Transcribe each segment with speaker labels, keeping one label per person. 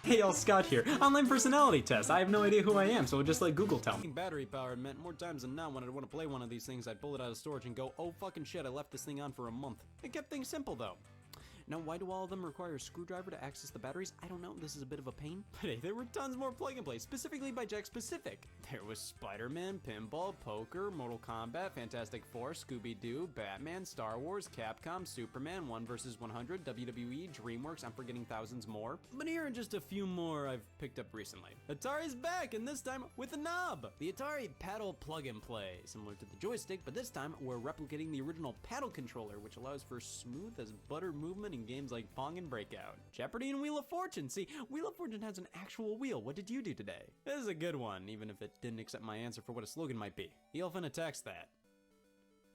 Speaker 1: Hey y'all, Scott here. Online personality test. I have no idea who I am, so just let Google tell me.
Speaker 2: Battery powered meant more times than not when I'd want to play one of these things, I'd pull it out of storage and go, oh fucking shit, I left this thing on for a month. It kept things simple though. Now, why do all of them require a screwdriver to access the batteries? I don't know, this is a bit of a pain. But hey, there were tons more plug and play, specifically by Jakks Pacific. There was Spider-Man, Pinball, Poker, Mortal Kombat, Fantastic Four, Scooby-Doo, Batman, Star Wars, Capcom, Superman, 1 vs 100, WWE, DreamWorks, I'm forgetting thousands more. But here are just a few more I've picked up recently. Atari's back, and this time with a knob! The Atari Paddle Plug and Play, similar to the joystick, but this time we're replicating the original paddle controller, which allows for smooth as butter movement in games like Pong and Breakout. Jeopardy and Wheel of Fortune. See, Wheel of Fortune has an actual wheel. What did you do today? This is a good one, even if it didn't accept my answer for what a slogan might be. The elephant attacks that.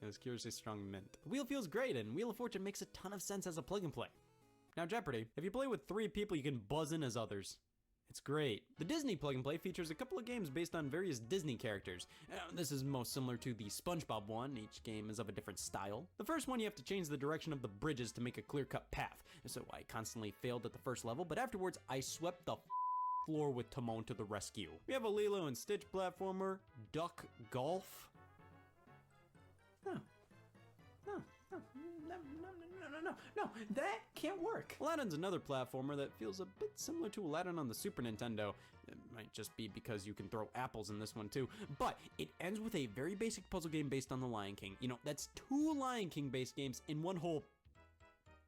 Speaker 2: It was curiously strong mint. The wheel feels great, and Wheel of Fortune makes a ton of sense as a plug and play. Now Jeopardy, if you play with 3 people, you can buzz in as others. It's great. The Disney Plug and Play features a couple of games based on various Disney characters. This is most similar to the SpongeBob one. Each game is of a different style. The first one, you have to change the direction of the bridges to make a clear-cut path. So I constantly failed at the first level, but afterwards I swept the floor with Timon to the rescue. We have a Lilo and Stitch platformer, Duck Golf. No, that can't work. Aladdin's another platformer that feels a bit similar to Aladdin on the Super Nintendo. It might just be because you can throw apples in this one too, but it ends with a very basic puzzle game based on The Lion King. You know, that's 2 Lion King based games in one whole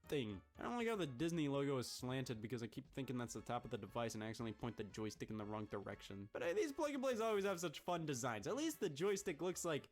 Speaker 2: thing. I don't like how the Disney logo is slanted because I keep thinking that's the top of the device and I accidentally point the joystick in the wrong direction. But hey, these plug and plays always have such fun designs. At least the joystick looks like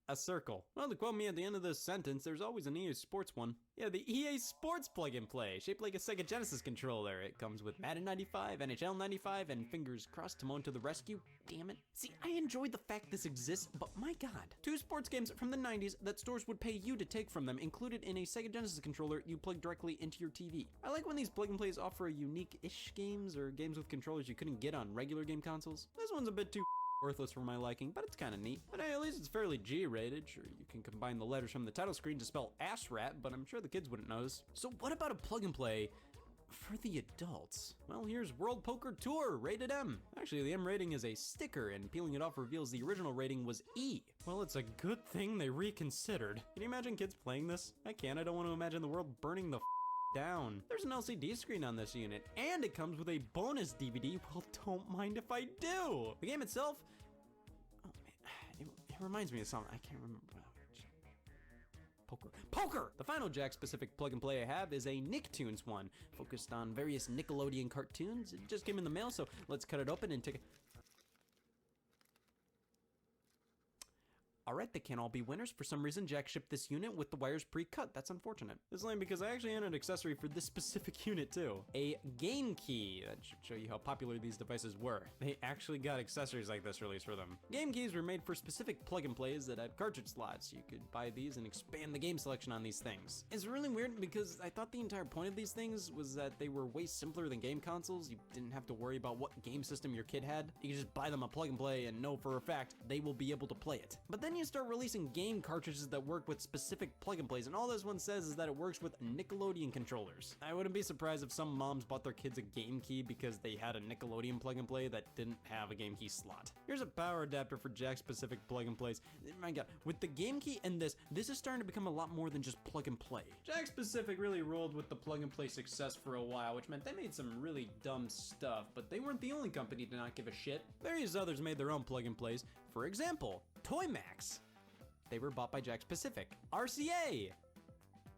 Speaker 2: a circle. Well, to quote me at the end of this sentence, there's always an EA Sports one. Yeah, the EA Sports plug and play, shaped like a Sega Genesis controller. It comes with Madden 95, NHL 95, and fingers crossed Timon to the rescue. Damn it. See, I enjoyed the fact this exists, but my god. 2 sports games from the 90s that stores would pay you to take from them, included in a Sega Genesis controller you plug directly into your TV. I like when these plug and plays offer unique-ish games or games with controllers you couldn't get on regular game consoles. This one's a bit too worthless for my liking, but it's kind of neat. But hey, at least it's fairly G-rated. Sure, you can combine the letters from the title screen to spell ass rat, but I'm sure the kids wouldn't notice. So what about a plug and play for the adults? Well, here's World Poker Tour, rated M. Actually, the M rating is a sticker, and peeling it off reveals the original rating was E. Well, it's a good thing they reconsidered. Can you imagine kids playing this? I can't. I don't want to imagine the world burning the down. There's an LCD screen on this unit, and it comes with a bonus DVD. Well, don't mind if I do. The game itself, oh man, it reminds me of something. I can't remember. Poker! The final Jakks Pacific plug and play I have is a Nicktoons one, focused on various Nickelodeon cartoons. It just came in the mail, so let's cut it open and take a... Alright, they can't all be winners. For some reason, Jakks shipped this unit with the wires pre-cut. That's unfortunate. It's lame because I actually had an accessory for this specific unit too. A game key. That should show you how popular these devices were. They actually got accessories like this released for them. Game keys were made for specific plug and plays that had cartridge slots. You could buy these and expand the game selection on these things. It's really weird because I thought the entire point of these things was that they were way simpler than game consoles. You didn't have to worry about what game system your kid had. You could just buy them a plug and play and know for a fact they will be able to play it. But then you start releasing game cartridges that work with specific plug and plays, and all this one says is that it works with Nickelodeon controllers. I wouldn't be surprised if some moms bought their kids a game key because they had a Nickelodeon plug and play that didn't have a game key slot. Here's a power adapter for Jakks Pacific plug and plays. My god, with the game key and this is starting to become a lot more than just plug and play. Jakks Pacific really rolled with the plug and play success for a while, which meant they made some really dumb stuff, but they weren't the only company to not give a shit. Various others made their own plug and plays. For example, Toymax. They were bought by Jakks Pacific. RCA.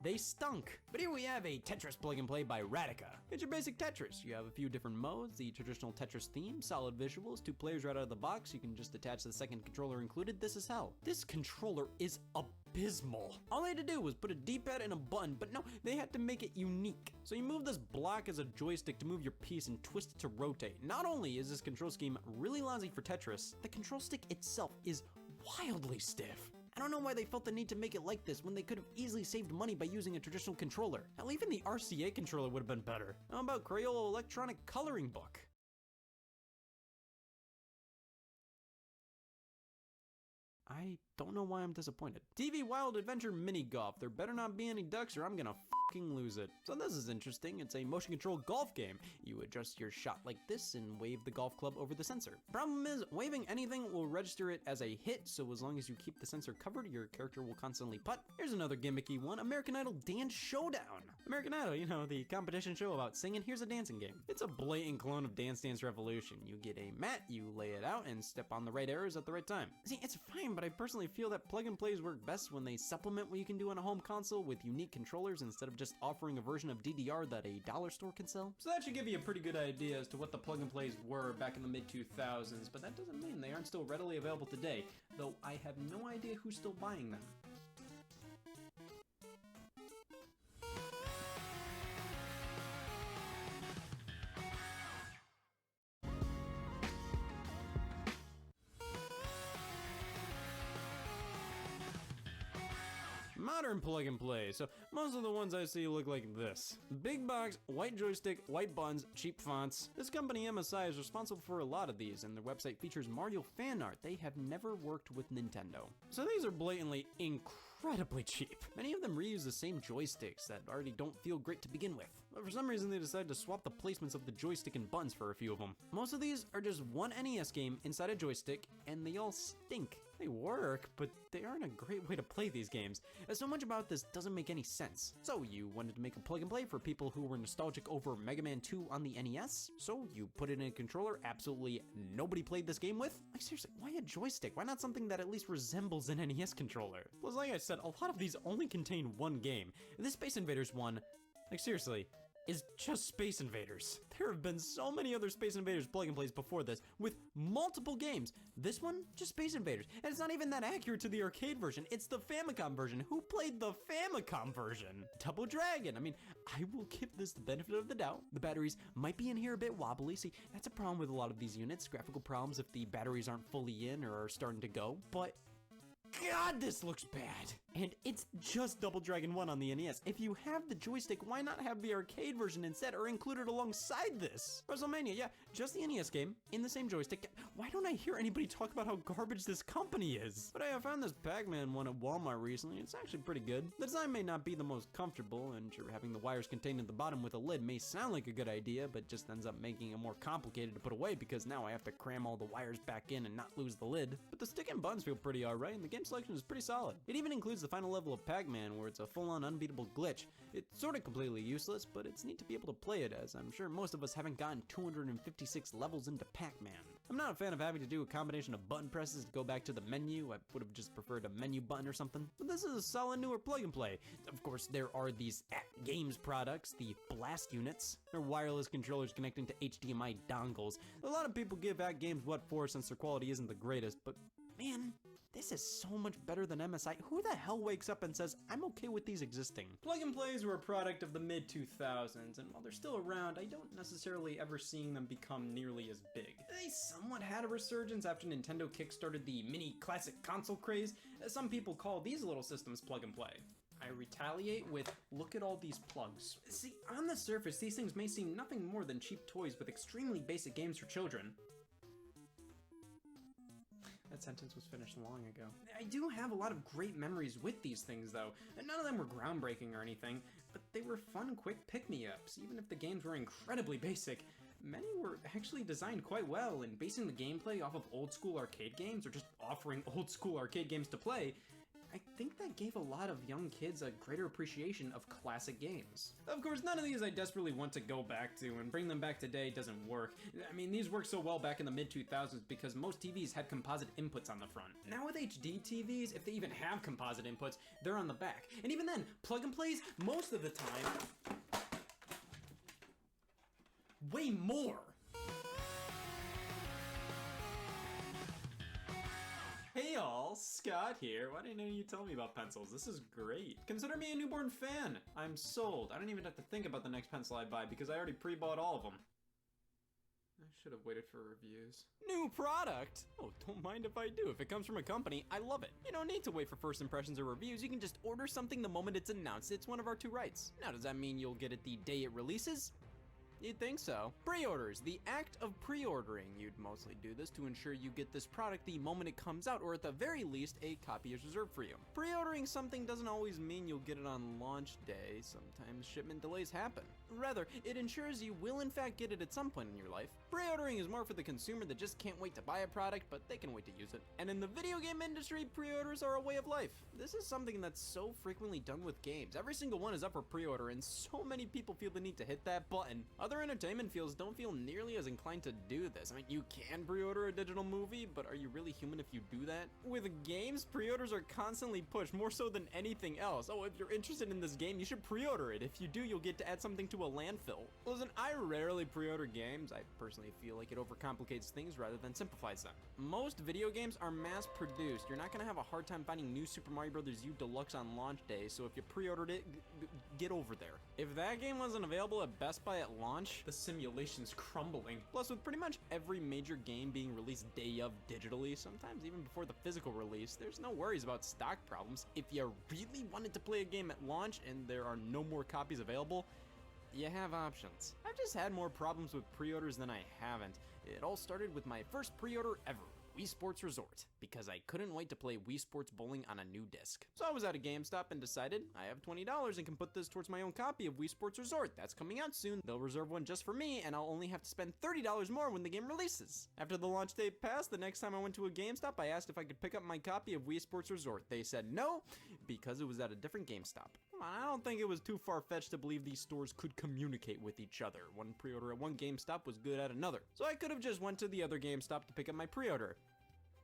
Speaker 2: They stunk. But here we have a Tetris plug and play by Radica. It's your basic Tetris. You have a few different modes, the traditional Tetris theme, solid visuals, 2 players right out of the box. You can just attach the second controller included. This is hell. This controller is abysmal. All they had to do was put a D-pad and a button, but no, they had to make it unique. So you move this block as a joystick to move your piece and twist it to rotate. Not only is this control scheme really lousy for Tetris, the control stick itself is wildly stiff. I don't know why they felt the need to make it like this when they could have easily saved money by using a traditional controller. Hell, even the RCA controller would have been better. How about Crayola Electronic Coloring Book? I don't know why I'm disappointed. TV Wild Adventure Mini Golf. There better not be any ducks or I'm gonna fucking lose it. So this is interesting. It's a motion control golf game. You adjust your shot like this and wave the golf club over the sensor. Problem is, waving anything will register it as a hit, so as long as you keep the sensor covered, your character will constantly putt. Here's another gimmicky one, American Idol Dance Showdown. American Idol, you know, the competition show about singing. Here's a dancing game. It's a blatant clone of Dance Dance Revolution. You get a mat, you lay it out, and step on the right arrows at the right time. See, it's fine, but I personally feel that plug and plays work best when they supplement what you can do on a home console with unique controllers instead of just offering a version of DDR that a dollar store can sell. So that should give you a pretty good idea as to what the plug and plays were back in the mid-2000s, but that doesn't mean they aren't still readily available today, though I have no idea who's still buying them. Modern plug and play. So most of the ones I see look like this. Big box, white joystick, white buttons, cheap fonts. This company MSI is responsible for a lot of these, and their website features Mario fan art. They have never worked with Nintendo. So these are blatantly incredibly cheap. Many of them reuse the same joysticks that already don't feel great to begin with. But for some reason they decided to swap the placements of the joystick and buttons for a few of them. Most of these are just one NES game inside a joystick, and they all stink. They work, but they aren't a great way to play these games. So much about this doesn't make any sense. So you wanted to make a plug and play for people who were nostalgic over Mega Man 2 on the NES? So you put it in a controller absolutely nobody played this game with? Like seriously, why a joystick? Why not something that at least resembles an NES controller? Plus, like I said, a lot of these only contain one game. This Space Invaders one, like seriously, is just Space Invaders. There have been so many other Space Invaders plug and plays before this with multiple games. This one, just Space Invaders. And it's not even that accurate to the arcade version. It's the Famicom version. Who played the Famicom version? Double Dragon. I mean, I will give this the benefit of the doubt. The batteries might be in here a bit wobbly. See, that's a problem with a lot of these units. Graphical problems if the batteries aren't fully in or are starting to go. But God, this looks bad. And it's just Double Dragon 1 on the NES. If you have the joystick, why not have the arcade version instead or include it alongside this? WrestleMania, yeah, just the NES game in the same joystick. Why don't I hear anybody talk about how garbage this company is? But I found this Pac-Man one at Walmart recently. It's actually pretty good. The design may not be the most comfortable, and sure, having the wires contained at the bottom with a lid may sound like a good idea, but just ends up making it more complicated to put away because now I have to cram all the wires back in and not lose the lid. But the stick and buttons feel pretty alright, and the game selection is pretty solid. It even includes the final level of Pac-Man where it's a full-on unbeatable glitch. It's sort of completely useless, but it's neat to be able to play it, as I'm sure most of us haven't gotten 256 levels into Pac-Man. I'm not a fan of having to do a combination of button presses to go back to the menu. I would have just preferred a menu button or something. But this is a solid newer plug and play. Of course, there are these Games products, the Blast units. They're wireless controllers connecting to HDMI dongles. A lot of people give Games what for since their quality isn't the greatest, but man, this is so much better than MSI. Who the hell wakes up and says, I'm okay with these existing? Plug and plays were a product of the mid-2000s, and while they're still around, I don't necessarily ever seeing them become nearly as big. They somewhat had a resurgence after Nintendo kickstarted the mini classic console craze. Some people call these little systems plug and play. I retaliate with, look at all these plugs. See, on the surface, these things may seem nothing more than cheap toys with extremely basic games for children. That sentence was finished long ago. I do have a lot of great memories with these things though, and none of them were groundbreaking or anything, but they were fun, quick pick-me-ups. Even if the games were incredibly basic, many were actually designed quite well, and basing the gameplay off of old school arcade games or just offering old school arcade games to play, I think that gave a lot of young kids a greater appreciation of classic games. Of course, none of these I desperately want to go back to, and bring them back today doesn't work. I mean, these worked so well back in the mid-2000s because most TVs had composite inputs on the front. Now with HD TVs, if they even have composite inputs, they're on the back. And even then, plug and plays, most of the time, way more. Hey all, Scott here. Why didn't you tell me about pencils? This is great. Consider me a newborn fan. I'm sold. I don't even have to think about the next pencil I buy because I already pre-bought all of them. I should have waited for reviews. New product? Oh, don't mind if I do. If it comes from a company, I love it. You don't need to wait for first impressions or reviews. You can just order something the moment it's announced. It's one of our two rights. Now, does that mean you'll get it the day it releases? You'd think so. Pre-orders, the act of pre-ordering. You'd mostly do this to ensure you get this product the moment it comes out, or at the very least, a copy is reserved for you. Pre-ordering something doesn't always mean you'll get it on launch day. Sometimes shipment delays happen. Rather, it ensures you will in fact get it at some point in your life. Pre-ordering is more for the consumer that just can't wait to buy a product, but they can wait to use it. And in the video game industry, pre-orders are a way of life. This is something that's so frequently done with games. Every single one is up for pre-order, and so many people feel the need to hit that button. Other entertainment fields don't feel nearly as inclined to do this. I mean, you can pre-order a digital movie, but are you really human if you do that? With games, pre-orders are constantly pushed, more so than anything else. Oh, if you're interested in this game, you should pre-order it. If you do, you'll get to add something to a landfill. Listen, I rarely pre-order games. I personally feel like it overcomplicates things rather than simplifies them. Most video games are mass-produced. You're not gonna have a hard time finding New Super Mario Bros. U Deluxe on launch day, so if you pre-ordered it, get over there. If that game wasn't available at Best Buy at launch,
Speaker 1: The simulation's crumbling.
Speaker 2: plus with pretty much every major game being released day of digitally, sometimes even before the physical release, there's no worries about stock problems. If you really wanted to play a game at launch and there are no more copies available, you have options. I've just had more problems with pre-orders than I haven't. It all started with my first pre-order ever. Wii Sports Resort, because I couldn't wait to play Wii Sports Bowling on a new disc. So I was at a GameStop and decided I have $20 and can put this towards my own copy of Wii Sports Resort. That's coming out soon. They'll reserve one just for me, and I'll only have to spend $30 more when the game releases. After the launch date passed, the next time I went to a GameStop, I asked if I could pick up my copy of Wii Sports Resort. They said no, because it was at a different GameStop. Come on, I don't think it was too far-fetched to believe these stores could communicate with each other. One pre-order at one GameStop was good at another. So I could have just went to the other GameStop to pick up my pre-order.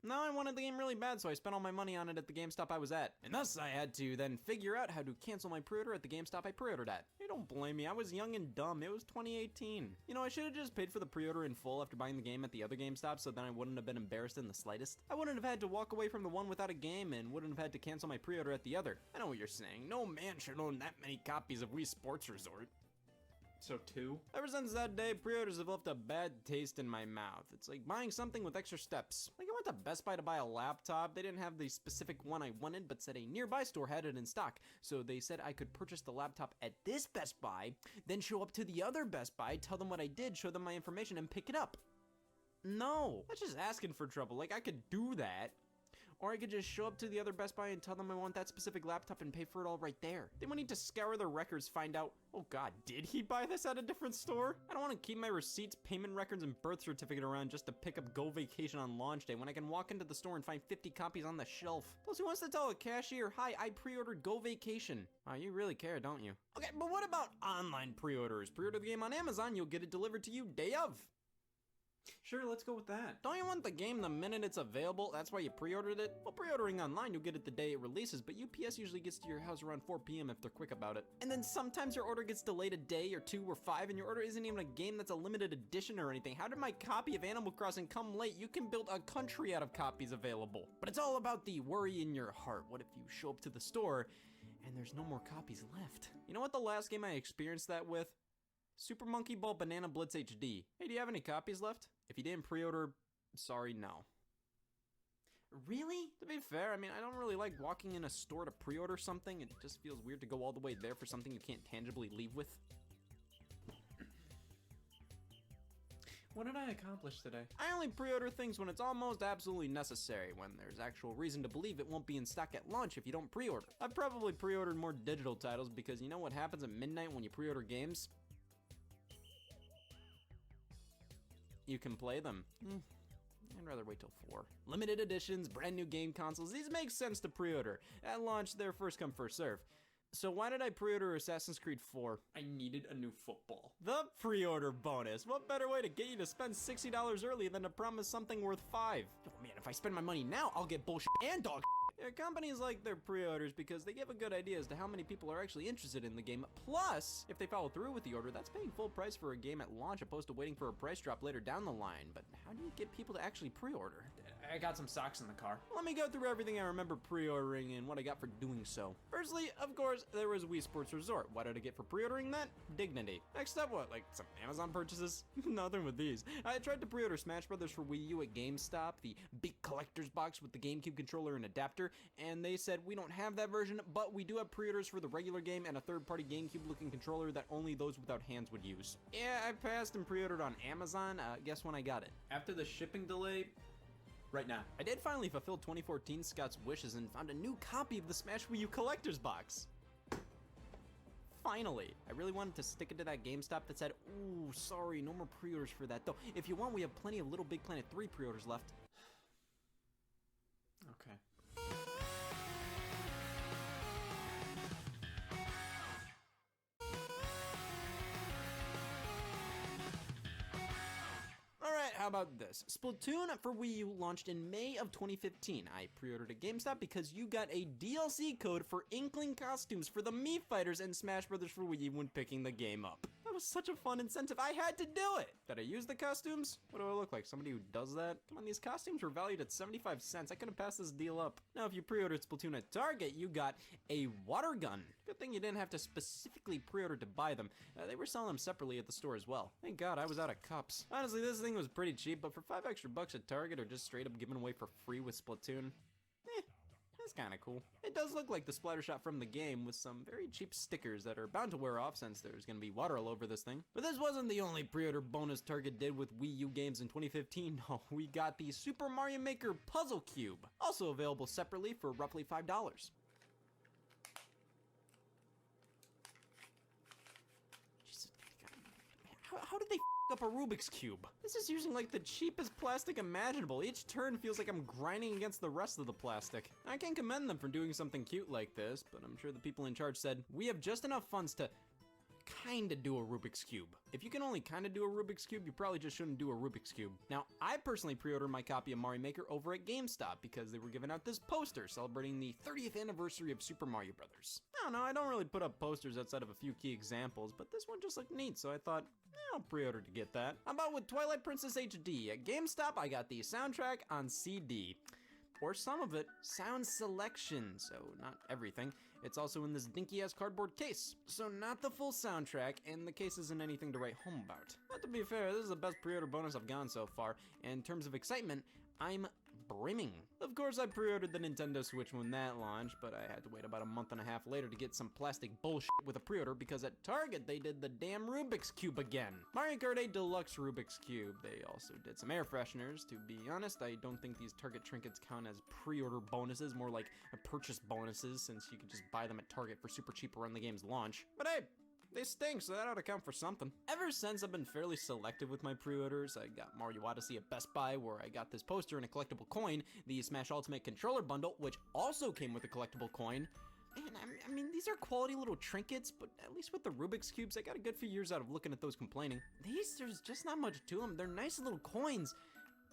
Speaker 2: No, I wanted the game really bad, so I spent all my money on it at the GameStop I was at. And thus, I had to then figure out how to cancel my pre-order at the GameStop I pre-ordered at. Hey, don't blame me, I was young and dumb. It was 2018. You know, I should have just paid for the pre-order in full after buying the game at the other GameStop, so then I wouldn't have been embarrassed in the slightest. I wouldn't have had to walk away from the one without a game, and wouldn't have had to cancel my pre-order at the other. I know what you're saying. No man should own that many copies of Wii Sports Resort.
Speaker 1: So 2?
Speaker 2: Ever since that day, pre-orders have left a bad taste in my mouth. It's like buying something with extra steps. Like I went to Best Buy to buy a laptop. They didn't have the specific one I wanted, but said a nearby store had it in stock. So they said I could purchase the laptop at this Best Buy, then show up to the other Best Buy, tell them what I did, show them my information, and pick it up. No, that's just asking for trouble. Like I could do that. Or I could just show up to the other Best Buy and tell them I want that specific laptop and pay for it all right there. They would need to scour their records, find out, oh god, did he buy this at a different store? I don't want to keep my receipts, payment records, and birth certificate around just to pick up Go Vacation on launch day when I can walk into the store and find 50 copies on the shelf. Plus, who wants to tell a cashier, hi, I pre-ordered Go Vacation? Wow, you really care, don't you? Okay, but what about online pre-orders? Pre-order the game on Amazon, you'll get it delivered to you day of.
Speaker 1: Sure, let's go with that.
Speaker 2: Don't you want the game the minute it's available? That's why you pre-ordered it? Well, pre-ordering online, you'll get it the day it releases, but UPS usually gets to your house around 4 p.m. if they're quick about it. And then sometimes your order gets delayed a day or 2 or 5, and your order isn't even a game that's a limited edition or anything. How did my copy of Animal Crossing come late? You can build a country out of copies available. But it's all about the worry in your heart. What if you show up to the store and there's no more copies left? You know what the last game I experienced that with? Super Monkey Ball Banana Blitz HD. Hey, do you have any copies left? If you didn't pre-order, sorry, no. Really? To be fair, I mean, I don't really like walking in a store to pre-order something. It just feels weird to go all the way there for something you can't tangibly leave with.
Speaker 1: What did I accomplish today?
Speaker 2: I only pre-order things when it's almost absolutely necessary, when there's actual reason to believe it won't be in stock at launch if you don't pre-order. I've probably pre-ordered more digital titles because you know what happens at midnight when you pre-order games? You can play them. I'd rather wait till 4. Limited editions, brand new game consoles, these make sense to pre-order. At launch, they're first come, first serve. So why did I pre-order Assassin's Creed 4?
Speaker 1: I needed a new football.
Speaker 2: The pre-order bonus. What better way to get you to spend $60 early than to promise something worth $5? Oh man, if I spend my money now, I'll get bullshit and dog. Yeah, companies like their pre-orders because they give a good idea as to how many people are actually interested in the game. Plus, if they follow through with the order, that's paying full price for a game at launch opposed to waiting for a price drop later down the line. But how do you get people to actually pre-order?
Speaker 1: I got some socks in the car.
Speaker 2: Let me go through everything I remember pre-ordering and what I got for doing so. Firstly, of course, there was Wii Sports Resort. What did I get for pre-ordering that? Dignity. Next up, what, like some Amazon purchases? Nothing with these. I tried to pre-order Smash Brothers for Wii U at GameStop, the big collector's box with the GameCube controller and adapter, and they said we don't have that version, but we do have pre-orders for the regular game and a third-party GameCube looking controller that only those without hands would use. Yeah, I passed and pre-ordered on Amazon. Guess when I got it?
Speaker 1: After the shipping delay, right now.
Speaker 2: I did finally fulfill 2014 Scott's wishes and found a new copy of the Smash Wii U collector's box. Finally. I really wanted to stick it to that GameStop that said, ooh, sorry, no more pre-orders for that. Though, if you want, we have plenty of Little Big Planet 3 pre-orders left.
Speaker 1: Okay.
Speaker 2: Alright, how about this? Splatoon for Wii U launched in May of 2015. I pre-ordered at GameStop because you got a DLC code for Inkling costumes for the Mii Fighters and Smash Brothers for Wii U when picking the game up. That was such a fun incentive, I had to do it! Did I use the costumes? What do I look like, somebody who does that? Come on, these costumes were valued at 75 cents. I couldn't pass this deal up. Now, if you pre-ordered Splatoon at Target, you got a water gun. Good thing you didn't have to specifically pre-order to buy them. They were selling them separately at the store as well. Thank God I was out of cups. Honestly, this thing was pretty cheap, but for $5 extra at Target or just straight up given away for free with Splatoon, that's kinda cool. It does look like the Splattershot from the game with some very cheap stickers that are bound to wear off since there's gonna be water all over this thing. But this wasn't the only pre-order bonus Target did with Wii U games in 2015. No, we got the Super Mario Maker Puzzle Cube, also available separately for roughly $5. Jesus, how did they up a Rubik's Cube? This is using like the cheapest plastic imaginable. Each turn feels like I'm grinding against the rest of the plastic. I can commend them for doing something cute like this, but I'm sure the people in charge said, we have just enough funds to kinda do a Rubik's Cube. If you can only kinda do a Rubik's Cube, you probably just shouldn't do a Rubik's Cube. Now, I personally pre-ordered my copy of Mario Maker over at GameStop because they were giving out this poster celebrating the 30th anniversary of Super Mario Brothers. I don't know, I don't really put up posters outside of a few key examples, but this one just looked neat, so I thought, I'll pre-order to get that. How about with Twilight Princess HD? At GameStop, I got the soundtrack on CD. Or some of it, sound selection, so not everything. It's also in this dinky-ass cardboard case. So not the full soundtrack, and the case isn't anything to write home about. But to be fair, this is the best pre-order bonus I've gotten so far, and in terms of excitement, I'm brimming. Of course, I pre-ordered the Nintendo Switch when that launched, but I had to wait about a month and a half later to get some plastic bullshit with a pre-order because at Target they did the damn Rubik's Cube again. Mario Kart 8 Deluxe Rubik's Cube. They also did some air fresheners. To be honest, I don't think these Target trinkets count as pre-order bonuses, more like purchase bonuses, since you could just buy them at Target for super cheap around the game's launch. But hey, they stink, so that ought to count for something. Ever since, I've been fairly selective with my pre-orders. I got Mario Odyssey at Best Buy, where I got this poster and a collectible coin, the Smash Ultimate Controller Bundle, which also came with a collectible coin. And I mean, these are quality little trinkets, but at least with the Rubik's Cubes, I got a good few years out of looking at those complaining. These, there's just not much to them. They're nice little coins.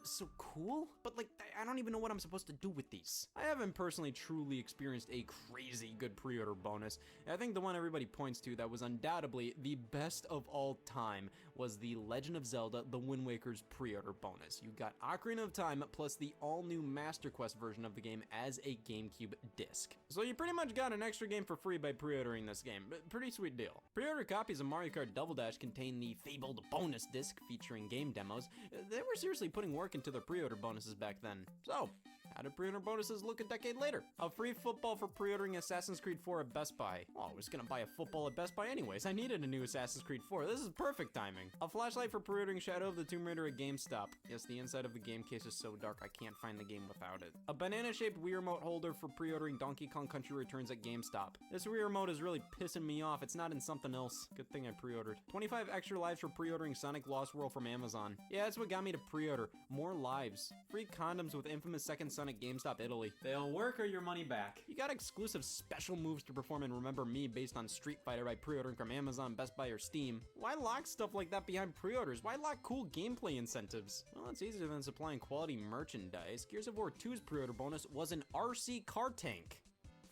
Speaker 2: So cool, but like, I don't even know what I'm supposed to do with these. I haven't personally truly experienced a crazy good pre-order bonus. I think the one everybody points to that was undoubtedly the best of all time was the Legend of Zelda The Wind Waker's pre-order bonus. You got Ocarina of Time plus the all-new Master Quest version of the game as a GameCube disc. So you pretty much got an extra game for free by pre-ordering this game. Pretty sweet deal. Pre-order copies of Mario Kart Double Dash contain the fabled bonus disc featuring game demos. They were seriously putting work into their pre-order bonuses back then. So, how did pre-order bonuses look a decade later? A free football for pre-ordering Assassin's Creed 4 at Best Buy. Well, I was gonna buy a football at Best Buy anyways. I needed a new Assassin's Creed 4. This is perfect timing. A flashlight for pre-ordering Shadow of the Tomb Raider at GameStop. Yes, the inside of the game case is so dark I can't find the game without it. A banana-shaped Wii Remote holder for pre-ordering Donkey Kong Country Returns at GameStop. This Wii Remote is really pissing me off. It's not in something else. Good thing I pre-ordered. 25 extra lives for pre-ordering Sonic Lost World from Amazon. Yeah, that's what got me to pre-order. More lives. Free condoms with infamous Second Son at GameStop Italy.
Speaker 1: They'll work or your money back.
Speaker 2: You got exclusive special moves to perform in Remember Me based on Street Fighter by pre-ordering from Amazon, Best Buy, or Steam. Why lock stuff like that behind pre-orders? Why lock cool gameplay incentives? Well, it's easier than supplying quality merchandise. Gears of War 2's pre-order bonus was an RC car tank.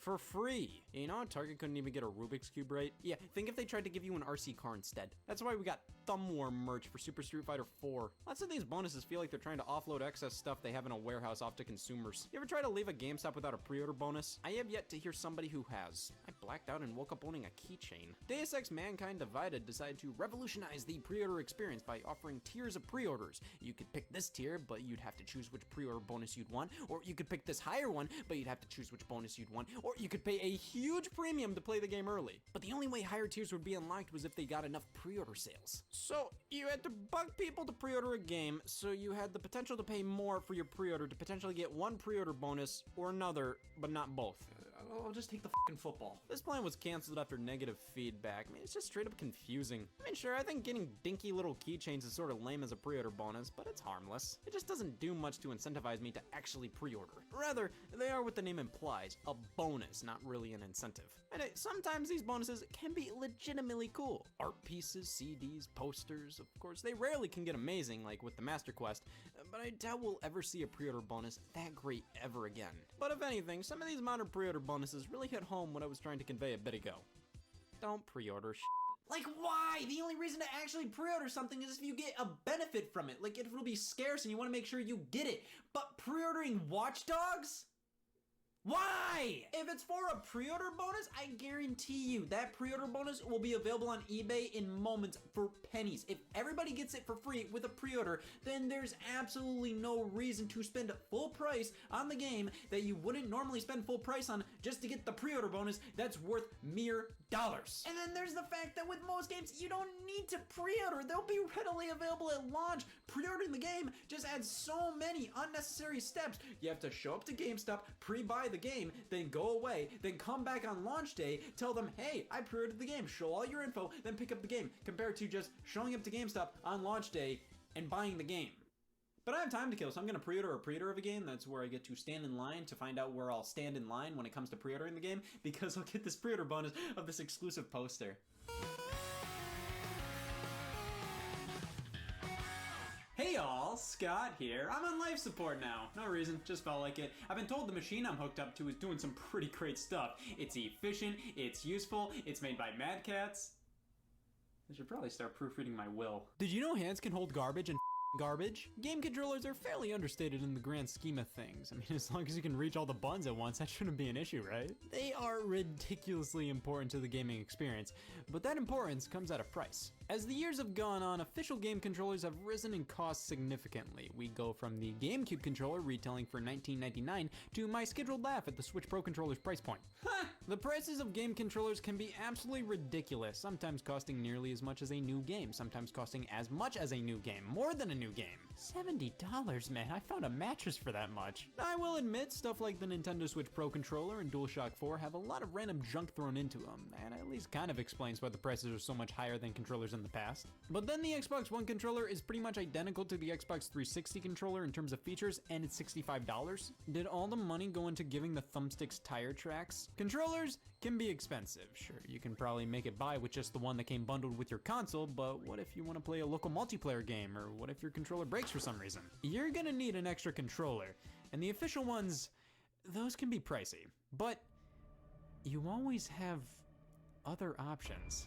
Speaker 2: for free. You know, Target couldn't even get a Rubik's Cube right. Yeah, think if they tried to give you an RC car instead. That's why we got Thumbworm merch for Super Street Fighter 4. Lots of these bonuses feel like they're trying to offload excess stuff they have in a warehouse off to consumers. You ever try to leave a GameStop without a pre-order bonus? I have yet to hear somebody who has. I blacked out and woke up owning a keychain. Deus Ex Mankind Divided decided to revolutionize the pre-order experience by offering tiers of pre-orders. You could pick this tier, but you'd have to choose which pre-order bonus you'd want, or you could pick this higher one, but you'd have to choose which bonus you'd want, or you could pay a huge premium to play the game early. But the only way higher tiers would be unlocked was if they got enough pre-order sales. So you had to bug people to pre-order a game, so you had the potential to pay more for your pre-order to potentially get one pre-order bonus or another, but not both.
Speaker 1: I'll just take the fucking football.
Speaker 2: This plan was canceled after negative feedback. I mean, it's just straight up confusing. I mean, sure, I think getting dinky little keychains is sort of lame as a pre-order bonus, but it's harmless. It just doesn't do much to incentivize me to actually pre-order. Rather, they are what the name implies, a bonus, not really an incentive. And sometimes these bonuses can be legitimately cool. Art pieces, CDs, posters, of course, they rarely can get amazing, like with the Master Quest, but I doubt we'll ever see a pre-order bonus that great ever again. But if anything, some of these modern pre-order bonuses really hit home what I was trying to convey a bit ago. Don't pre-order shit.
Speaker 1: Like, why? The only reason to actually pre-order something is if you get a benefit from it. Like, it'll be scarce and you want to make sure you get it. But pre-ordering Watch Dogs? Why? If it's for a pre-order bonus, I guarantee you that pre-order bonus will be available on eBay in moments for pennies. If everybody gets it for free with a pre-order, then there's absolutely no reason to spend full price on the game that you wouldn't normally spend full price on just to get the pre-order bonus that's worth mere dollars. And then there's the fact that with most games, you don't need to pre-order. They'll be readily available at launch. Pre-ordering the game just adds so many unnecessary steps. You have to show up to GameStop, pre-buy the game, then go away, then come back on launch day, tell them, hey, I pre-ordered the game, show all your info, then pick up the game, compared to just showing up to GameStop on launch day and buying the game. But I have time to kill, so I'm gonna pre-order a pre-order of a game. That's where I get to stand in line to find out where I'll stand in line when it comes to pre-ordering the game, because I'll get this pre-order bonus of this exclusive poster. Hey y'all, Scott here. I'm on life support now. No reason, just felt like it. I've been told the machine I'm hooked up to is doing some pretty great stuff. It's efficient, it's useful, it's made by Mad Cats. I should probably start proofreading my will.
Speaker 2: Did you know hands can hold garbage and garbage? Game controllers are fairly understated in the grand scheme of things. I mean, as long as you can reach all the buttons at once, that shouldn't be an issue, right? They are ridiculously important to the gaming experience, but that importance comes at a price. As the years have gone on, official game controllers have risen in cost significantly. We go from the GameCube controller retailing for $19.99 to my scheduled laugh at the Switch Pro controller's price point. The prices of game controllers can be absolutely ridiculous, sometimes costing nearly as much as a new game, sometimes costing as much as a new game, more than a new game. $70, man, I found a mattress for that much. I will admit, stuff like the Nintendo Switch Pro controller and DualShock 4 have a lot of random junk thrown into them, and at least kind of explains why the prices are so much higher than controllers in the past. But then the Xbox One controller is pretty much identical to the Xbox 360 controller in terms of features, and it's $65. Did all the money go into giving the thumbsticks tire tracks? Controllers can be expensive. Sure, you can probably make it by with just the one that came bundled with your console, but what if you want to play a local multiplayer game, or what if your controller breaks for some reason? You're gonna need an extra controller, and the official ones, those can be pricey, but you always have other options.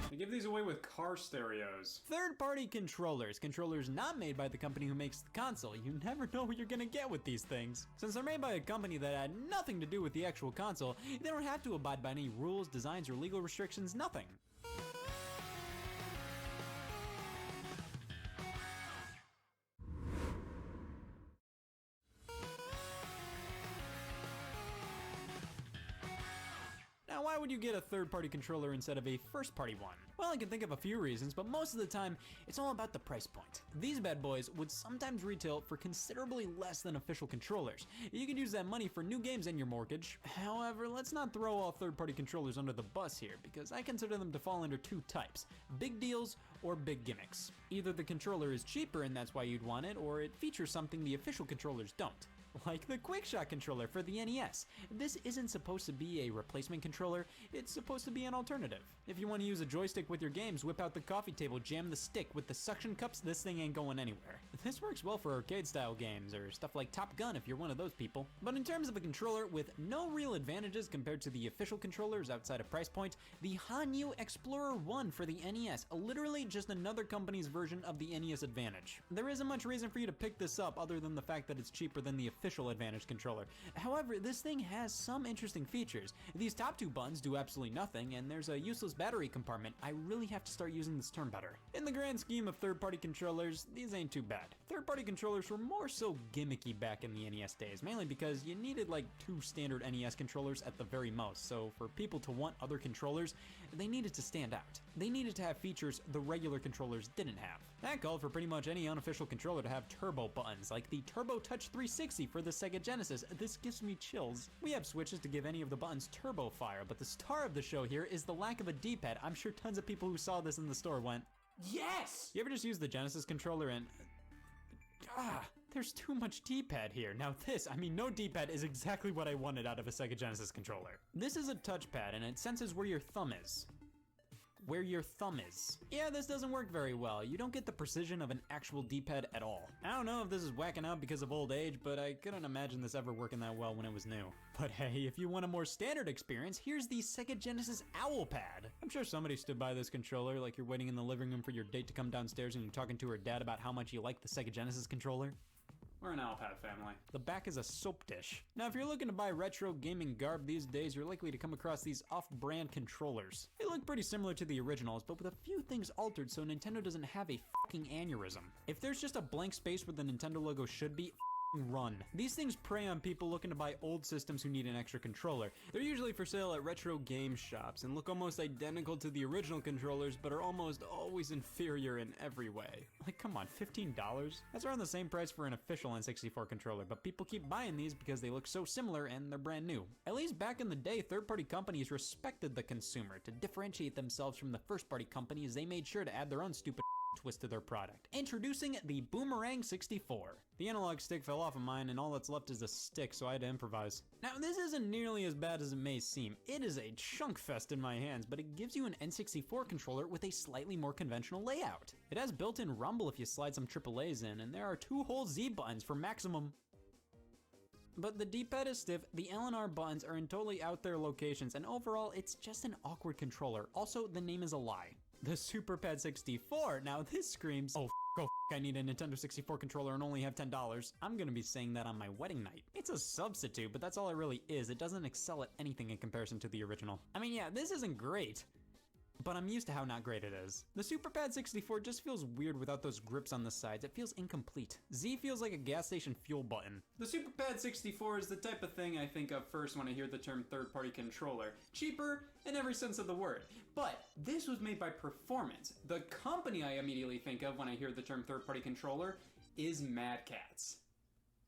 Speaker 1: They give these away with car stereos.
Speaker 2: Third-party controllers, controllers not made by the company who makes the console. You never know what you're gonna get with these things. Since they're made by a company that had nothing to do with the actual console, they don't have to abide by any rules, designs, or legal restrictions, nothing. Now, why would you get a third-party controller instead of a first-party one? Well, I can think of a few reasons, but most of the time, it's all about the price point. These bad boys would sometimes retail for considerably less than official controllers. You could use that money for new games and your mortgage. However, let's not throw all third-party controllers under the bus here, because I consider them to fall under two types: big deals or big gimmicks. Either the controller is cheaper and that's why you'd want it, or it features something the official controllers don't. Like the QuickShot controller for the NES. This isn't supposed to be a replacement controller, it's supposed to be an alternative. If you want to use a joystick with your games, whip out the coffee table, jam the stick. With the suction cups, this thing ain't going anywhere. This works well for arcade style games, or stuff like Top Gun if you're one of those people. But in terms of a controller with no real advantages compared to the official controllers outside of price point, the Hanyu Explorer 1 for the NES, literally just another company's version of the NES Advantage. There isn't much reason for you to pick this up other than the fact that it's cheaper than the official Advantage controller. However, this thing has some interesting features. These top two buttons do absolutely nothing, and there's a useless battery compartment. I really have to start using this term better. In the grand scheme of third-party controllers, these ain't too bad. Third-party controllers were more so gimmicky back in the NES days, mainly because you needed like 2 standard NES controllers at the very most, so for people to want other controllers, they needed to stand out. They needed to have features the regular controllers didn't have. That called for pretty much any unofficial controller to have turbo buttons, like the Turbo Touch 360 for the Sega Genesis. This gives me chills. We have switches to give any of the buttons turbo fire, but the star of the show here is the lack of a D-pad. I'm sure tons of people who saw this in the store went,
Speaker 1: Yes!
Speaker 2: you ever just use the Genesis controller and... there's too much D-pad here. Now this, no D-pad is exactly what I wanted out of a Sega Genesis controller. This is a touchpad and it senses where your thumb is. Yeah, this doesn't work very well. You don't get the precision of an actual D-pad at all. I don't know if this is whacking out because of old age, but I couldn't imagine this ever working that well when it was new. But hey, if you want a more standard experience, here's the Sega Genesis Owl Pad. I'm sure somebody stood by this controller like you're waiting in the living room for your date to come downstairs and you're talking to her dad about how much you like the Sega Genesis controller. We're an Owlpad family. The back is a soap dish. Now, if you're looking to buy retro gaming garb these days, you're likely to come across these off-brand controllers. They look pretty similar to the originals, but with a few things altered so Nintendo doesn't have a fucking aneurysm. If there's just a blank space where the Nintendo logo should be, run. These things prey on people looking to buy old systems who need an extra controller. They're usually for sale at retro game shops and look almost identical to the original controllers, but are almost always inferior in every way. Like, come on, $15? That's around the same price for an official N64 controller, but people keep buying these because they look so similar and they're brand new. At least back in the day, third-party companies respected the consumer. To differentiate themselves from the first-party companies, they made sure to add their own stupid twist to their product. Introducing the Boomerang 64. The analog stick fell off of mine and all that's left is a stick, so I had to improvise. Now this isn't nearly as bad as it may seem. It is a chunk fest in my hands, but it gives you an N64 controller with a slightly more conventional layout. It has built-in rumble if you slide some AAAs in, and there are 2 whole Z buttons for maximum. But the D-pad is stiff, the L and R buttons are in totally out there locations, and overall it's just an awkward controller. Also, the name is a lie. The SuperPad 64, now this screams, oh I need a Nintendo 64 controller and only have $10. I'm gonna be saying that on my wedding night. It's a substitute, but that's all it really is. It doesn't excel at anything in comparison to the original. Yeah, this isn't great, but I'm used to how not great it is. The SuperPad 64 just feels weird without those grips on the sides. It feels incomplete. Z feels like a gas station fuel button. The SuperPad 64 is the type of thing I think of first when I hear the term third-party controller. Cheaper in every sense of the word. But this was made by Performance. The company I immediately think of when I hear the term third-party controller is Mad Catz.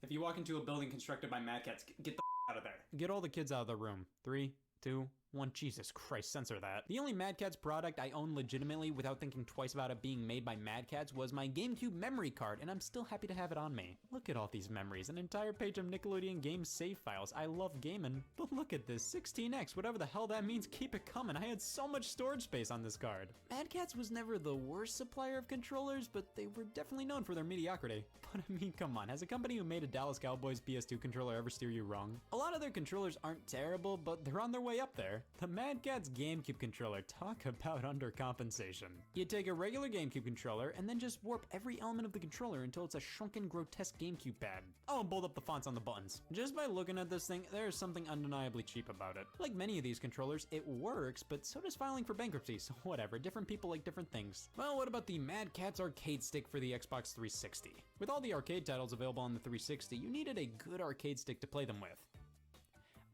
Speaker 2: If you walk into a building constructed by Mad Catz, get the out of there. Get all the kids out of the room. 3, 2, 1. Jesus Christ, censor that. The only Mad Catz product I own legitimately without thinking twice about it being made by Mad Catz was my GameCube memory card, and I'm still happy to have it on me. Look at all these memories, an entire page of Nickelodeon game save files. I love gaming. But look at this, 16X, whatever the hell that means, keep it coming. I had so much storage space on this card. Mad Catz was never the worst supplier of controllers, but they were definitely known for their mediocrity. But come on, has a company who made a Dallas Cowboys PS2 controller ever steer you wrong? A lot of their controllers aren't terrible, but they're on their way up there. The Mad Catz GameCube controller, talk about undercompensation. You take a regular GameCube controller and then just warp every element of the controller until it's a shrunken, grotesque GameCube pad. Oh, and bold up the fonts on the buttons. Just by looking at this thing, there's something undeniably cheap about it. Like many of these controllers, it works, but so does filing for bankruptcy, so whatever, different people like different things. Well, what about the Mad Catz arcade stick for the Xbox 360? With all the arcade titles available on the 360, you needed a good arcade stick to play them with.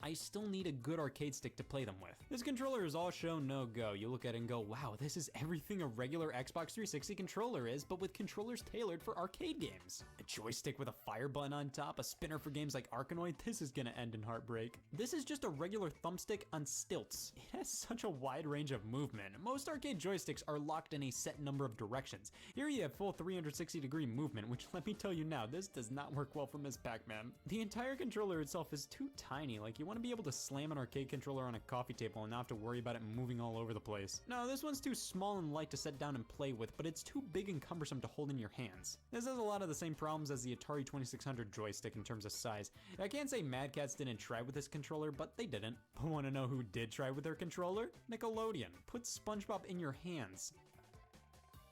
Speaker 2: I still need a good arcade stick to play them with. This controller is all show no go. You look at it and go, wow, this is everything a regular Xbox 360 controller is, but with controllers tailored for arcade games. A joystick with a fire button on top, a spinner for games like Arkanoid, this is gonna end in heartbreak. This is just a regular thumbstick on stilts. It has such a wide range of movement. Most arcade joysticks are locked in a set number of directions. Here you have full 360-degree movement, which let me tell you now, this does not work well for Ms. Pac-Man. The entire controller itself is too tiny, like you want to be able to slam an arcade controller on a coffee table and not have to worry about it moving all over the place. No, this one's too small and light to set down and play with, but it's too big and cumbersome to hold in your hands. This has a lot of the same problems as the Atari 2600 joystick in terms of size. I can't say Mad Catz didn't try with this controller, but they didn't. But want to know who did try with their controller? Nickelodeon. Put SpongeBob in your hands.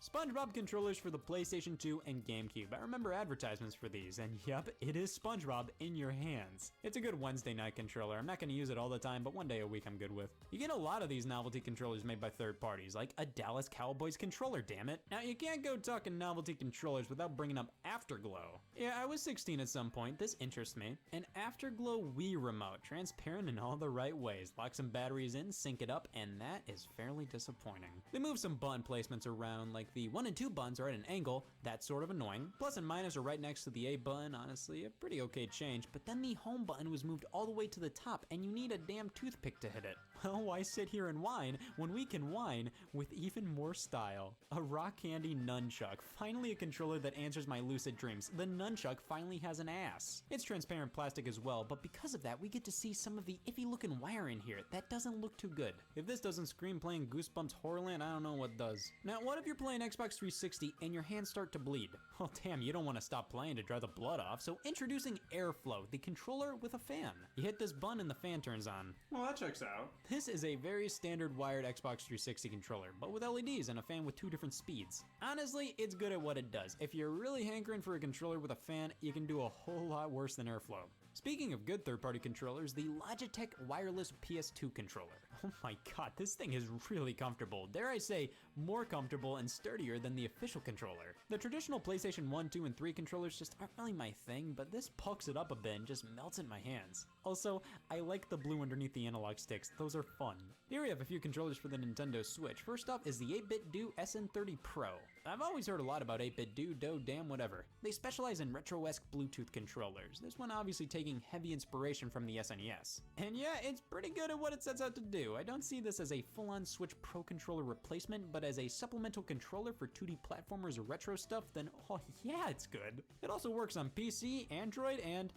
Speaker 2: SpongeBob controllers for the PlayStation 2 and GameCube. I remember advertisements for these, and yep, it is SpongeBob in your hands. It's a good Wednesday night controller. I'm not going to use it all the time, but one day a week I'm good with. You get a lot of these novelty controllers made by third parties, like a Dallas Cowboys controller, damn it. Now, you can't go talking novelty controllers without bringing up Afterglow. Yeah, I was 16 at some point. This interests me. An Afterglow Wii remote, transparent in all the right ways. Lock some batteries in, sync it up, and that is fairly disappointing. They move some button placements around, like the 1 and 2 buttons are at an angle, that's sort of annoying. Plus and minus are right next to the A button, honestly a pretty okay change, but then the home button was moved all the way to the top and you need a damn toothpick to hit it. Well, why sit here and whine when we can whine with even more style? A Rock Candy Nunchuck, finally a controller that answers my lucid dreams. The Nunchuck finally has an ass. It's transparent plastic as well, but because of that we get to see some of the iffy looking wire in here. That doesn't look too good. If this doesn't scream playing Goosebumps Horrorland, I don't know what does. Now what if you're playing Xbox 360 and your hands start to bleed? Well damn, you don't want to stop playing to dry the blood off, so introducing Airflow, the controller with a fan. You hit this button and the fan turns on.
Speaker 1: Well, that checks out.
Speaker 2: This is a very standard wired Xbox 360 controller, but with LEDs and a fan with 2 different speeds. Honestly, it's good at what it does. If you're really hankering for a controller with a fan, you can do a whole lot worse than Airflow. Speaking of good third-party controllers, the Logitech wireless PS2 controller. Oh my god, this thing is really comfortable. Dare I say, more comfortable and sturdier than the official controller. The traditional PlayStation 1, 2, and 3 controllers just aren't really my thing, but this bulks it up a bit and just melts in my hands. Also, I like the blue underneath the analog sticks, those are fun. Here we have a few controllers for the Nintendo Switch. First up is the 8BitDo SN30 Pro. I've always heard a lot about 8BitDo, damn whatever. They specialize in retro-esque Bluetooth controllers, this one obviously taking heavy inspiration from the SNES. And yeah, it's pretty good at what it sets out to do. I don't see this as a full-on Switch Pro controller replacement, but as a supplemental controller for 2D platformers or retro stuff, then oh yeah, it's good. It also works on PC, Android, and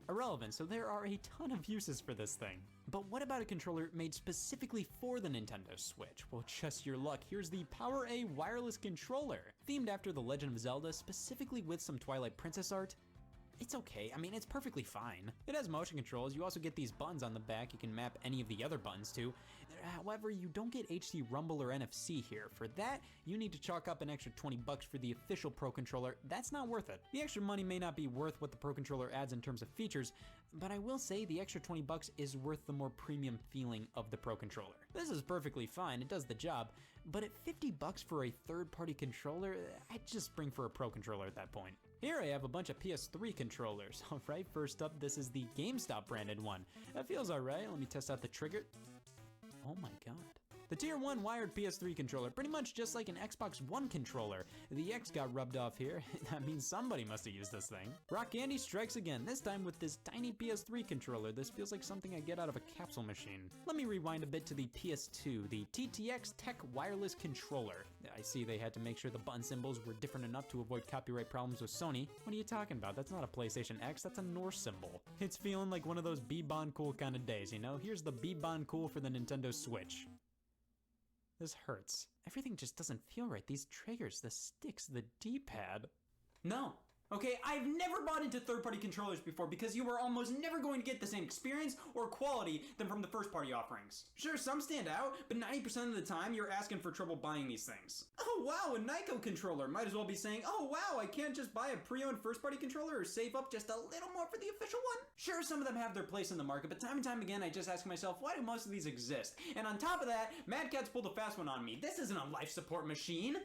Speaker 2: irrelevant, so there are a ton of uses for this thing. But what about a controller made specifically for the Nintendo Switch? Well, just your luck, here's the PowerA wireless controller. Themed after The Legend of Zelda, specifically with some Twilight Princess art. It's okay, I mean, it's perfectly fine. It has motion controls, you also get these buttons on the back you can map any of the other buttons to. However, you don't get HD Rumble or NFC here. For that, you need to chalk up an extra 20 bucks for the official Pro Controller. That's not worth it. The extra money may not be worth what the Pro Controller adds in terms of features, but I will say the extra 20 bucks is worth the more premium feeling of the Pro Controller. This is perfectly fine, it does the job, but at 50 bucks for a third-party controller, I'd just spring for a Pro Controller at that point. Here I have a bunch of PS3 controllers. Alright, first up, this is the GameStop branded one. That feels alright, let me test out the trigger. Oh my god. The Tier 1 wired PS3 controller, pretty much just like an Xbox One controller. The X got rubbed off here, that means somebody must have used this thing. Rock Candy strikes again, this time with this tiny PS3 controller. This feels like something I get out of a capsule machine. Let me rewind a bit to the PS2, the TTX Tech wireless controller. I see they had to make sure the button symbols were different enough to avoid copyright problems with Sony. What are you talking about? That's not a PlayStation X, that's a Norse symbol. It's feeling like one of those B-Bon cool kind of days, you know? Here's the B-Bon cool for the Nintendo Switch. This hurts. Everything just doesn't feel right. These triggers, the sticks, the D-pad. No. Okay, I've never bought into third-party controllers before because you are almost never going to get the same experience or quality than from the first-party offerings. Sure, some stand out, but 90% of the time you're asking for trouble buying these things. Oh wow, a Nyko controller. Might as well be saying, oh wow, I can't just buy a pre-owned first-party controller or save up just a little more for the official one? Sure, some of them have their place in the market, but time and time again I just ask myself, why do most of these exist? And on top of that, Mad Catz pulled a fast one on me. This isn't a life support machine.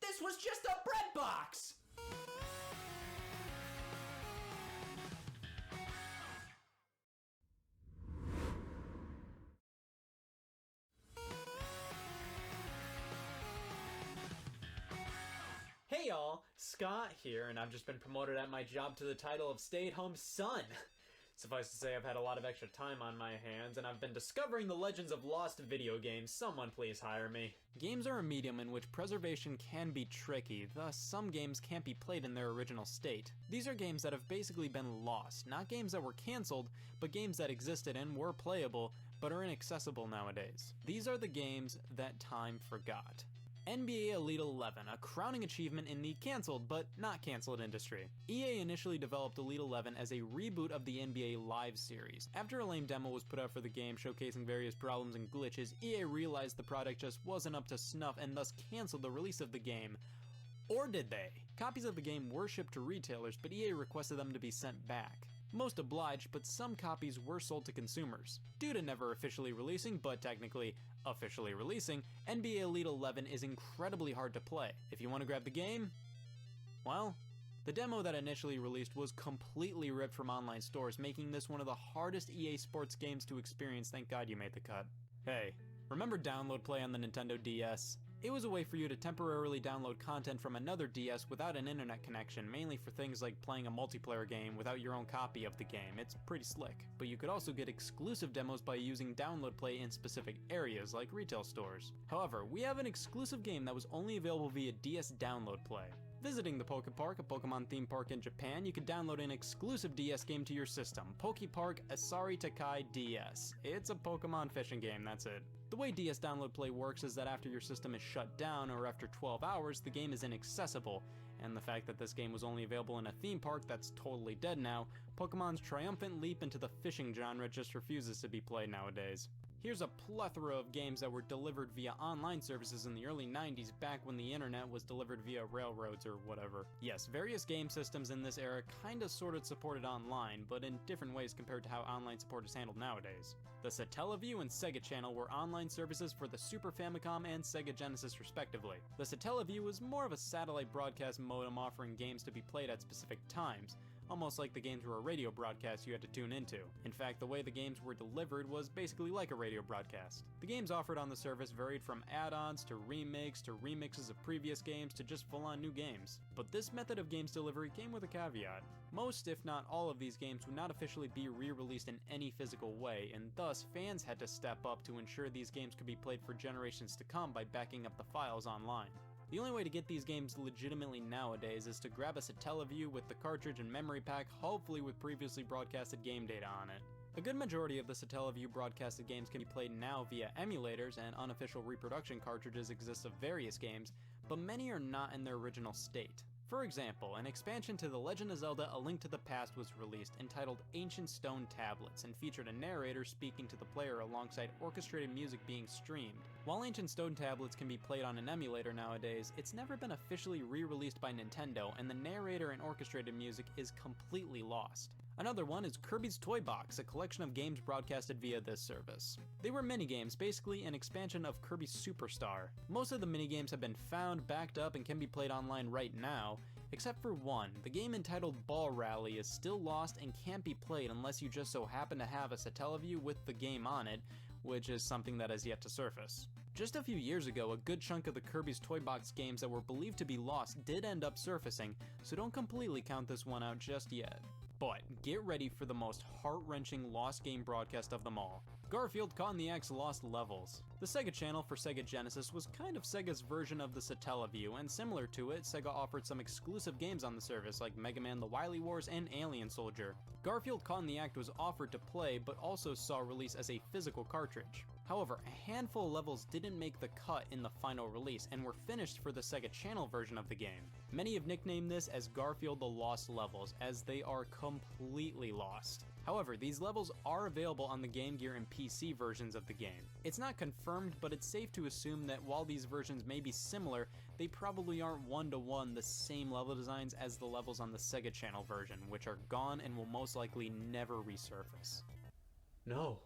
Speaker 2: This was just a bread box! Hey y'all, Scott here, and I've just been promoted at my job to the title of stay-at-home son. Suffice to say, I've had a lot of extra time on my hands, and I've been discovering the legends of lost video games. Someone please hire me. Games are a medium in which preservation can be tricky, thus some games can't be played in their original state. These are games that have basically been lost, not games that were cancelled, but games that existed and were playable, but are inaccessible nowadays. These are the games that time forgot. NBA Elite 11, a crowning achievement in the cancelled but not cancelled industry. EA initially developed Elite 11 as a reboot of the NBA Live series. After a lame demo was put out for the game showcasing various problems and glitches, EA realized the product just wasn't up to snuff and thus cancelled the release of the game. Or did they? Copies of the game were shipped to retailers, but EA requested them to be sent back. Most obliged, but some copies were sold to consumers. Due to never officially releasing, but technically officially releasing, NBA Elite 11 is incredibly hard to play. If you want to grab the game, well, the demo that initially released was completely ripped from online stores, making this one of the hardest EA Sports games to experience. Thank God you made the cut. Hey, remember Download Play on the Nintendo DS? It was a way for you to temporarily download content from another DS without an internet connection, mainly for things like playing a multiplayer game without your own copy of the game. It's pretty slick. But you could also get exclusive demos by using Download Play in specific areas, like retail stores. However, we have an exclusive game that was only available via DS Download Play. Visiting the Pokepark, a Pokemon theme park in Japan, you could download an exclusive DS game to your system, Pokepark Asari Takai DS. It's a Pokemon fishing game, that's it. The way DS Download Play works is that after your system is shut down or after 12 hours, the game is inaccessible, and the fact that this game was only available in a theme park that's totally dead now, Pokemon's triumphant leap into the fishing genre just refuses to be played nowadays. Here's a plethora of games that were delivered via online services in the early 90s, back when the internet was delivered via railroads or whatever. Yes, various game systems in this era kinda sorta supported online, but in different ways compared to how online support is handled nowadays. The Satellaview and Sega Channel were online services for the Super Famicom and Sega Genesis respectively. The Satellaview was more of a satellite broadcast modem offering games to be played at specific times, almost like the games were a radio broadcast you had to tune into. In fact, the way the games were delivered was basically like a radio broadcast. The games offered on the service varied from add-ons to remakes to remixes of previous games to just full-on new games. But this method of games delivery came with a caveat. Most, if not all of these games would not officially be re-released in any physical way, and thus fans had to step up to ensure these games could be played for generations to come by backing up the files online. The only way to get these games legitimately nowadays is to grab a Satellaview with the cartridge and memory pack, hopefully with previously broadcasted game data on it. A good majority of the Satellaview broadcasted games can be played now via emulators, and unofficial reproduction cartridges exist of various games, but many are not in their original state. For example, an expansion to The Legend of Zelda: A Link to the Past was released, entitled Ancient Stone Tablets, and featured a narrator speaking to the player alongside orchestrated music being streamed. While Ancient Stone Tablets can be played on an emulator nowadays, it's never been officially re-released by Nintendo, and the narrator and orchestrated music is completely lost. Another one is Kirby's Toy Box, a collection of games broadcasted via this service. They were minigames, basically an expansion of Kirby Superstar. Most of the minigames have been found, backed up, and can be played online right now, except for one. The game entitled Ball Rally is still lost and can't be played unless you just so happen to have a Satellaview with the game on it, which is something that has yet to surface. Just a few years ago, a good chunk of the Kirby's Toy Box games that were believed to be lost did end up surfacing, so don't completely count this one out just yet. But get ready for the most heart-wrenching lost game broadcast of them all. Garfield Caught in the Act's Lost Levels. The Sega Channel for Sega Genesis was kind of Sega's version of the Satellaview, and similar to it, Sega offered some exclusive games on the service like Mega Man: The Wily Wars and Alien Soldier. Garfield Caught in the Act was offered to play, but also saw release as a physical cartridge. However, a handful of levels didn't make the cut in the final release and were finished for the Sega Channel version of the game. Many have nicknamed this as Garfield the Lost Levels, as they are completely lost. However, these levels are available on the Game Gear and PC versions of the game. It's not confirmed, but it's safe to assume that while these versions may be similar, they probably aren't one-to-one the same level designs as the levels on the Sega Channel version, which are gone and will most likely never resurface. No.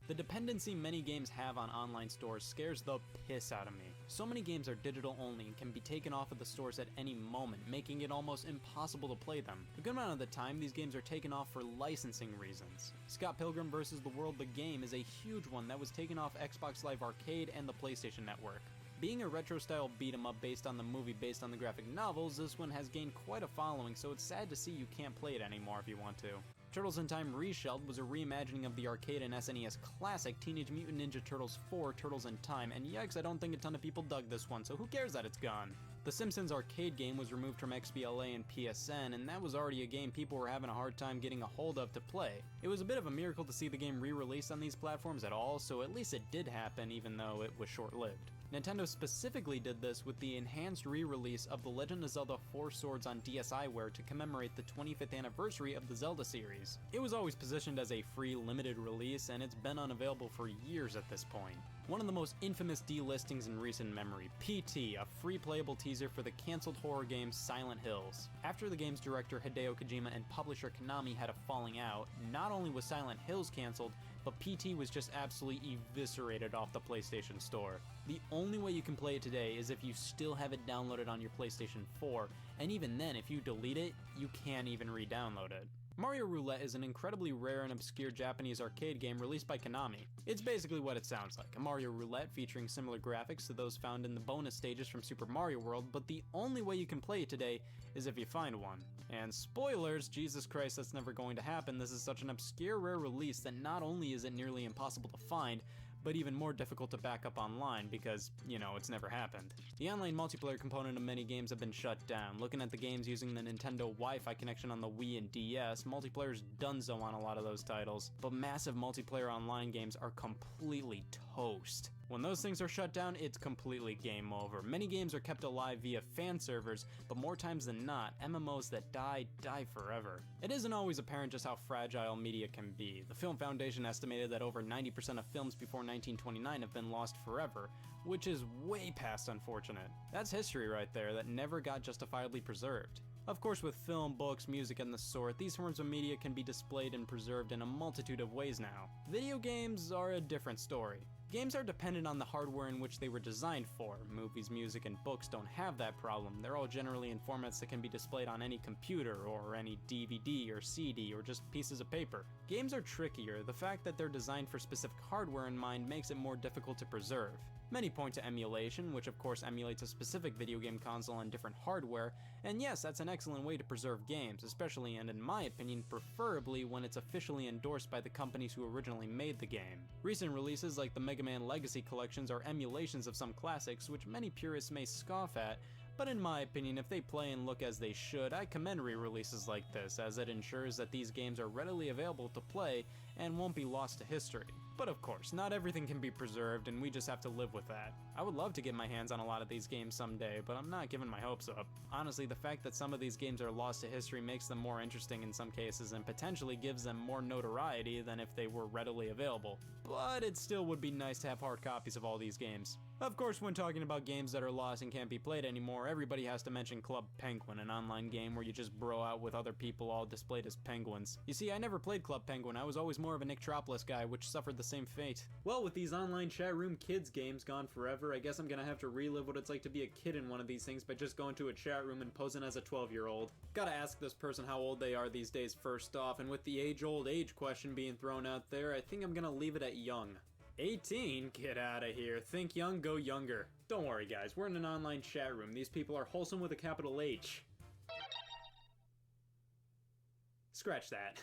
Speaker 2: The dependency many games have on online stores scares the piss out of me. So many games are digital only and can be taken off of the stores at any moment, making it almost impossible to play them. A good amount of the time, these games are taken off for licensing reasons. Scott Pilgrim vs. the World the game is a huge one that was taken off Xbox Live Arcade and the PlayStation Network. Being a retro-style beat-em-up based on the movie based on the graphic novels, this one has gained quite a following, so it's sad to see you can't play it anymore if you want to. Turtles in Time Reshelled was a reimagining of the arcade and SNES classic Teenage Mutant Ninja Turtles 4 Turtles in Time, and yikes, I don't think a ton of people dug this one, so who cares that it's gone? The Simpsons arcade game was removed from XBLA and PSN, and that was already a game people were having a hard time getting a hold of to play. It was a bit of a miracle to see the game re-released on these platforms at all, so at least it did happen even though it was short-lived. Nintendo specifically did this with the enhanced re-release of The Legend of Zelda 4 Swords on DSiWare to commemorate the 25th anniversary of the Zelda series. It was always positioned as a free limited release, and it's been unavailable for years at this point. One of the most infamous delistings in recent memory, PT, a free playable teaser for the cancelled horror game Silent Hills. After the game's director Hideo Kojima and publisher Konami had a falling out, not only was Silent Hills cancelled, but PT was just absolutely eviscerated off the PlayStation Store. The only way you can play it today is if you still have it downloaded on your PlayStation 4, and even then, if you delete it, you can't even re-download it. Mario Roulette is an incredibly rare and obscure Japanese arcade game released by Konami. It's basically what it sounds like, a Mario Roulette featuring similar graphics to those found in the bonus stages from Super Mario World, but the only way you can play it today is if you find one. And spoilers, Jesus Christ, that's never going to happen. This is such an obscure rare release that not only is it nearly impossible to find, but even more difficult to back up online because, you know, it's never happened. The online multiplayer component of many games have been shut down. Looking at the games using the Nintendo Wi-Fi connection on the Wii and DS, multiplayer's donezo on a lot of those titles, but massive multiplayer online games are completely toast. When those things are shut down, it's completely game over. Many games are kept alive via fan servers, but more times than not, MMOs that die forever. It isn't always apparent just how fragile media can be. The Film Foundation estimated that over 90% of films before 1929 have been lost forever, which is way past unfortunate. That's history right there that never got justifiably preserved. Of course, with film, books, music, and the sort, these forms of media can be displayed and preserved in a multitude of ways now. Video games are a different story. Games are dependent on the hardware in which they were designed for. Movies, music, and books don't have that problem. They're all generally in formats that can be displayed on any computer, or any DVD or CD, or just pieces of paper. Games are trickier. The fact that they're designed for specific hardware in mind makes it more difficult to preserve. Many point to emulation, which of course emulates a specific video game console on different hardware, and yes, that's an excellent way to preserve games, especially and in my opinion, preferably when it's officially endorsed by the companies who originally made the game. Recent releases like the Mega Man Legacy collections are emulations of some classics, which many purists may scoff at, but in my opinion, if they play and look as they should, I commend re-releases like this, as it ensures that these games are readily available to play and won't be lost to history. But of course, not everything can be preserved, and we just have to live with that. I would love to get my hands on a lot of these games someday, but I'm not giving my hopes up. Honestly, the fact that some of these games are lost to history makes them more interesting in some cases, and potentially gives them more notoriety than if they were readily available. But it still would be nice to have hard copies of all these games. Of course, when talking about games that are lost and can't be played anymore, everybody has to mention Club Penguin, an online game where you just bro out with other people all displayed as penguins. You see, I never played Club Penguin. I was always more of a Nicktropolis guy, which suffered the same fate. Well, with these online chat room kids games gone forever, I guess I'm gonna have to relive what it's like to be a kid in one of these things by just going to a chat room and posing as a 12-year-old. Gotta ask this person how old they are these days first off, and with the age-old age question being thrown out there, I think I'm gonna leave it at young. 18? Get out of here. Think young, go younger. Don't worry guys, we're in an online chat room. These people are wholesome with a capital H. Scratch that.